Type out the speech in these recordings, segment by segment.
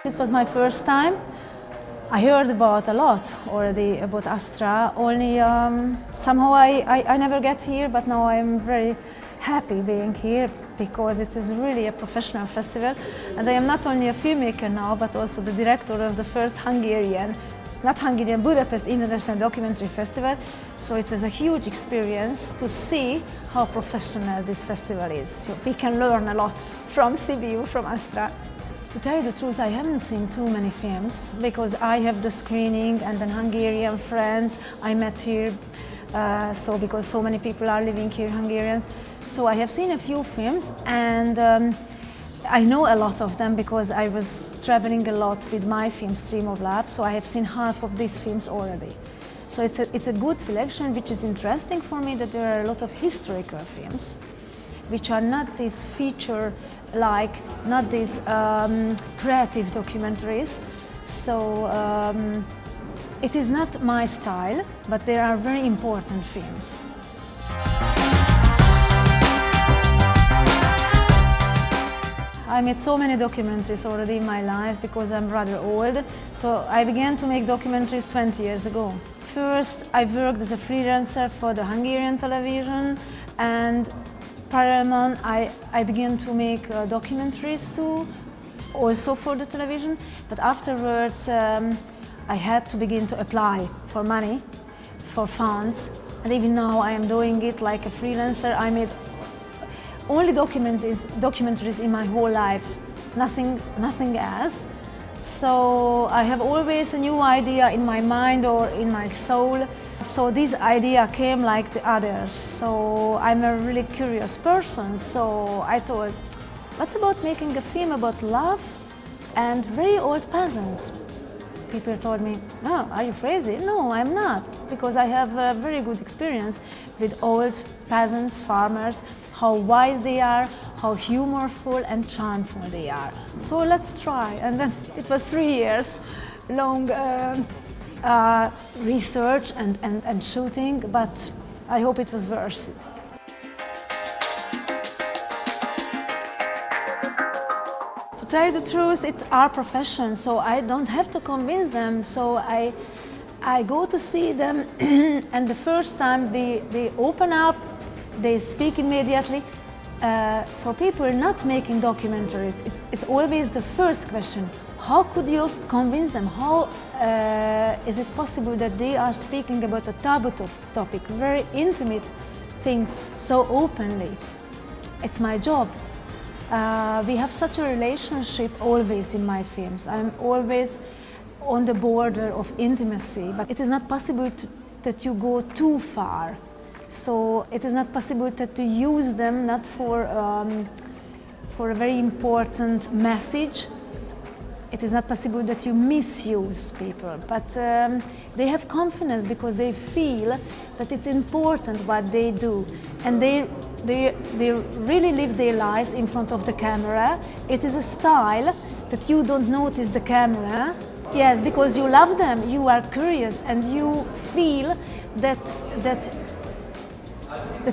It was my first time. I heard about a lot already about Astra, only somehow I never get here, but now I'm very happy being here because it is really a professional festival, and I am not only a filmmaker now but also the director of the first Budapest International Documentary Festival, so it was a huge experience to see how professional this festival is. So we can learn a lot from CBU, from Astra. To tell you the truth, I haven't seen too many films because I have the screening and then Hungarian friends I met here, so because so many people are living here, Hungarians. So I have seen a few films, and I know a lot of them because I was traveling a lot with my film Stream of Love, so I have seen half of these films already. So it's a good selection, which is interesting for me that there are a lot of historical films which are not these not these creative documentaries. So it is not my style, but there are very important films. I made so many documentaries already in my life because I'm rather old. So I began to make documentaries 20 years ago. First, I worked as a freelancer for the Hungarian Television, and parallel, I began to make documentaries too, also for the television. But afterwards, I had to begin to apply for money, for funds, and even now I am doing it like a freelancer. I made only documentaries in my whole life, nothing else. So I have always a new idea in my mind or in my soul. So this idea came like the others. So I'm a really curious person. So I thought, what's about making a film about love and very old peasants? People told me, "Oh, are you crazy?" No, I'm not, because I have a very good experience with old peasants, farmers, how wise they are, how humorful and charmful they are. So let's try. And then it was 3 years long research and shooting, but I hope it was worth it. To tell you the truth, it's our profession, so I don't have to convince them. So I go to see them and the first time they open up, they speak immediately. For people not making documentaries, it's always the first question. How could you convince them? How is it possible that they are speaking about a taboo topic, very intimate things, so openly? It's my job. We have such a relationship always in my films. I'm always on the border of intimacy, but it is not possible that you go too far. So it is not possible that you use them not for a very important message. It is not possible that you misuse people, but they have confidence because they feel that it's important what they do, and they really live their lives in front of the camera. It is a style that you don't notice the camera. Yes, because you love them, you are curious, and you feel that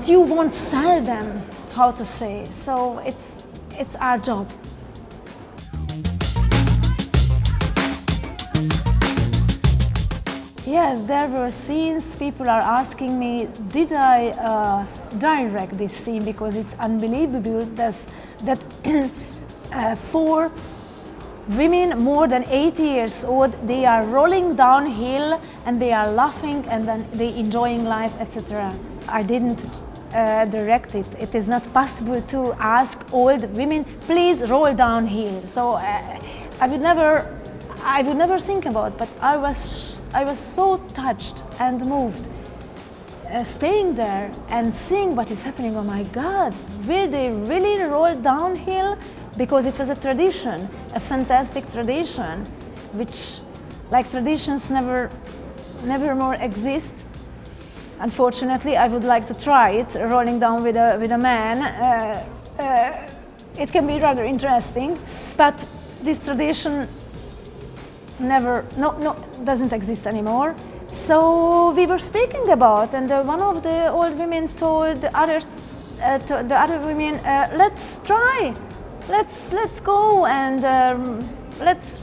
you won't sell them, how to say. So it's our job. Yes, there were scenes, people are asking me, did I direct this scene, because it's unbelievable that 4 women more than 80 years old, they are rolling downhill and they are laughing and then they enjoying life, etc. I didn't direct it. It is not possible to ask old women, please roll downhill. So I would never think about, but I was so touched and moved, staying there and seeing what is happening. Oh my God, will they really roll downhill? Because it was a tradition, a fantastic tradition, which, like traditions, never more exist. Unfortunately, I would like to try it, rolling down with a man. It can be rather interesting, but this tradition doesn't exist anymore. So we were speaking about, and one of the old women told the other women, let's try, let's go and let's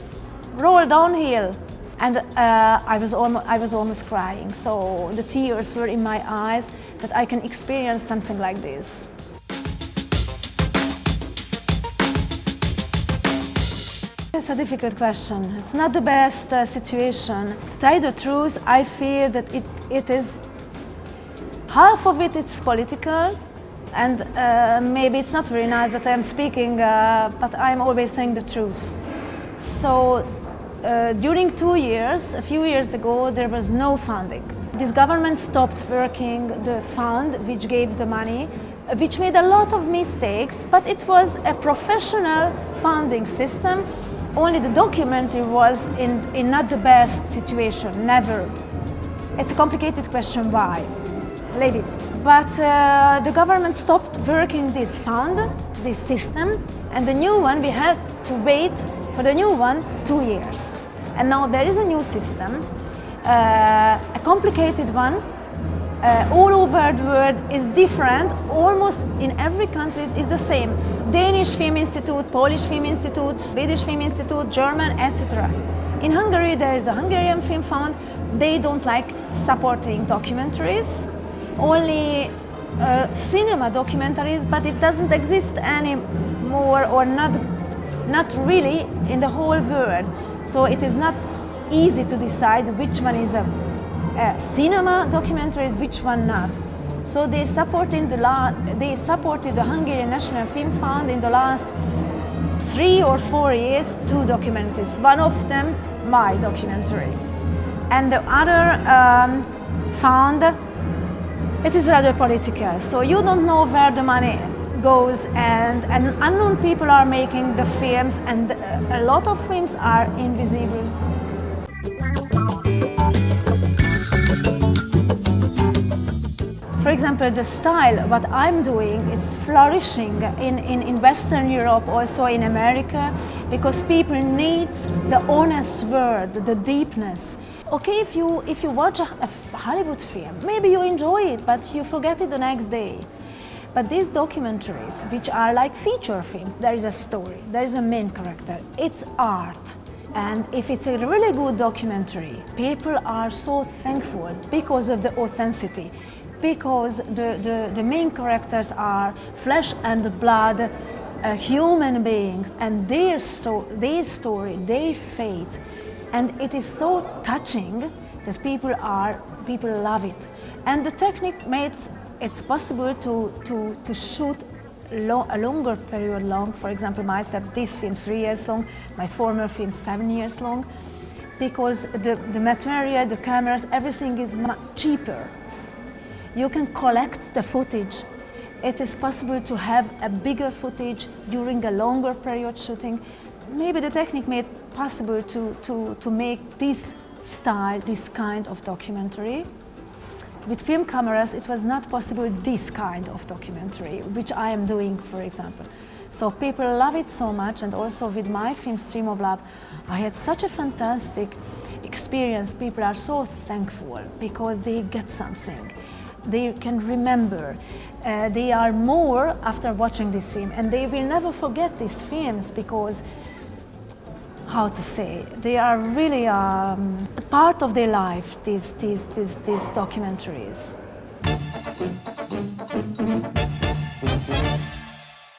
roll downhill. And I was almost crying. So the tears were in my eyes that I can experience something like this. It's a difficult question. It's not the best situation. To tell the truth, I feel that it is, half of it is political, and maybe it's not very nice that I'm speaking, but I'm always saying the truth. So during 2 years, a few years ago, there was no funding. This government stopped working the fund which gave the money, which made a lot of mistakes, but it was a professional funding system. Only the documentary was in not the best situation, never. It's a complicated question, why? Leave it. But the government stopped working this fund, this system, and the new one, we had to wait for the new one 2 years. And now there is a new system, a complicated one, all over the world is different, almost in every country is the same. Danish Film Institute, Polish Film Institute, Swedish Film Institute, German, etc. In Hungary there is the Hungarian Film Fund. They don't like supporting documentaries, only cinema documentaries, but it doesn't exist anymore, or not really in the whole world. So it is not easy to decide which one is a cinema documentary, which one not. So they supported the Hungarian National Film Fund in the last 3 or 4 years, 2 documentaries. One of them, my documentary. And the other fund, it is rather political. So you don't know where the money goes, and unknown people are making the films, and a lot of films are invisible. For example, the style, what I'm doing is flourishing in Western Europe, also in America, because people need the honest word, the deepness. Okay, if you watch a Hollywood film, maybe you enjoy it, but you forget it the next day. But these documentaries, which are like feature films, there is a story, there is a main character, it's art. And if it's a really good documentary, people are so thankful because of the authenticity, because the main characters are flesh and blood human beings, and their story, their fate. And it is so touching that people love it. And the technique makes it's possible to shoot a longer period long. For example, myself, this film 3 years long, my former film 7 years long, because the material, the cameras, everything is much cheaper. You can collect the footage. It is possible to have a bigger footage during a longer period shooting. Maybe the technique made it possible to make this style, this kind of documentary. With film cameras, it was not possible this kind of documentary, which I am doing, for example. So people love it so much, and also with my film Stream of Love, I had such a fantastic experience. People are so thankful because they get something. They can remember. They are more after watching this film, and they will never forget these films because, how to say, they are really a part of their life, these documentaries.